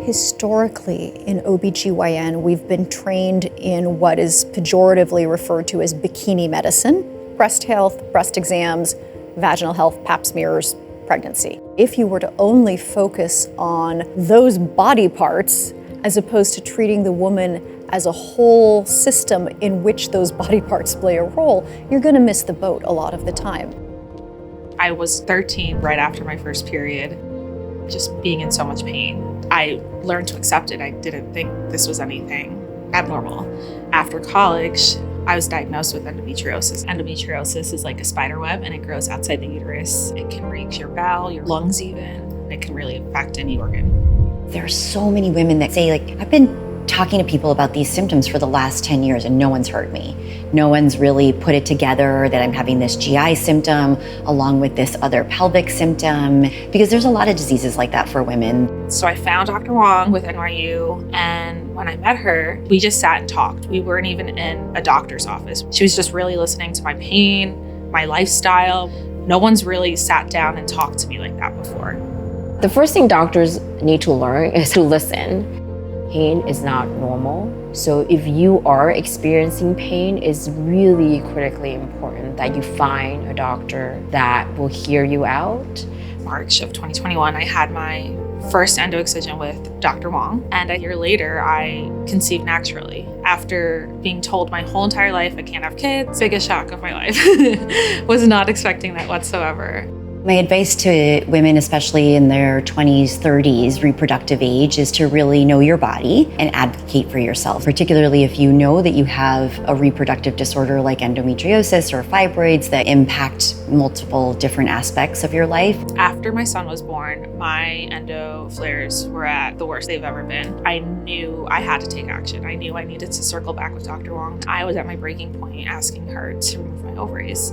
Historically, in OBGYN, we've been trained in what is pejoratively referred to as bikini medicine: breast health, breast exams, vaginal health, pap smears, pregnancy. If you were to only focus on those body parts, as opposed to treating the woman as a whole system in which those body parts play a role, you're gonna miss the boat a lot of the time. I was 13 right after my first period, just being in so much pain. I learned to accept it. I didn't think this was anything abnormal. After college, I was diagnosed with endometriosis. Endometriosis is like a spider web and it grows outside the uterus. It can reach your bowel, your lungs even. It can really affect any organ. There are so many women that say, like, I've been talking to people about these symptoms for the last 10 years and no one's heard me. No one's really put it together that I'm having this GI symptom along with this other pelvic symptom, because there's a lot of diseases like that for women. So I found Dr. Wong with NYU, and when I met her, we just sat and talked. We weren't even in a doctor's office. She was just really listening to my pain, my lifestyle. No one's really sat down and talked to me like that before. The first thing doctors need to learn is to listen. Pain is not normal. So if you are experiencing pain, it's really critically important that you find a doctor that will hear you out. March of 2021, I had my first endo excision with Dr. Wong, and a year later, I conceived naturally. After being told my whole entire life I can't have kids, biggest shock of my life. Was not expecting that whatsoever. My advice to women, especially in their 20s, 30s, reproductive age, is to really know your body and advocate for yourself, particularly if you know that you have a reproductive disorder like endometriosis or fibroids that impact multiple different aspects of your life. After my son was born, my endo flares were at the worst they've ever been. I knew I had to take action. I knew I needed to circle back with Dr. Wong. I was at my breaking point asking her to remove my ovaries.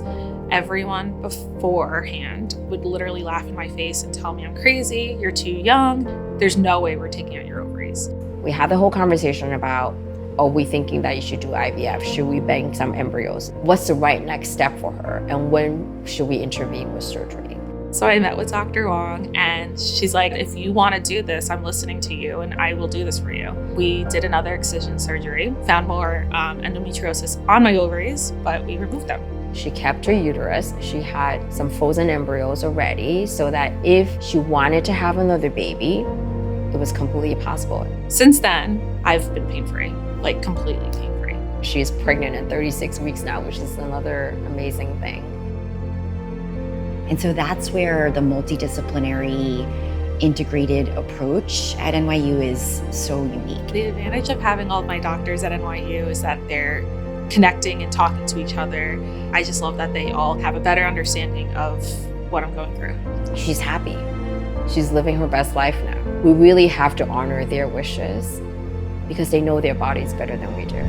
Everyone beforehand would literally laugh in my face and tell me I'm crazy, you're too young, there's no way we're taking out your ovaries. We had the whole conversation about, are we thinking that you should do IVF? Should we bank some embryos? What's the right next step for her? And when should we intervene with surgery? So I met with Dr. Wong and she's like, if you want to do this, I'm listening to you and I will do this for you. We did another excision surgery, found more endometriosis on my ovaries, but we removed them. She kept her uterus. She had some frozen embryos already so that if she wanted to have another baby, it was completely possible. Since then, I've been pain-free, like completely pain-free. She's pregnant in 36 weeks now, which is another amazing thing. And so that's where the multidisciplinary integrated approach at NYU is so unique. The advantage of having all of my doctors at NYU is that they're connecting and talking to each other. I just love that they all have a better understanding of what I'm going through. She's happy. She's living her best life now. We really have to honor their wishes because they know their bodies better than we do.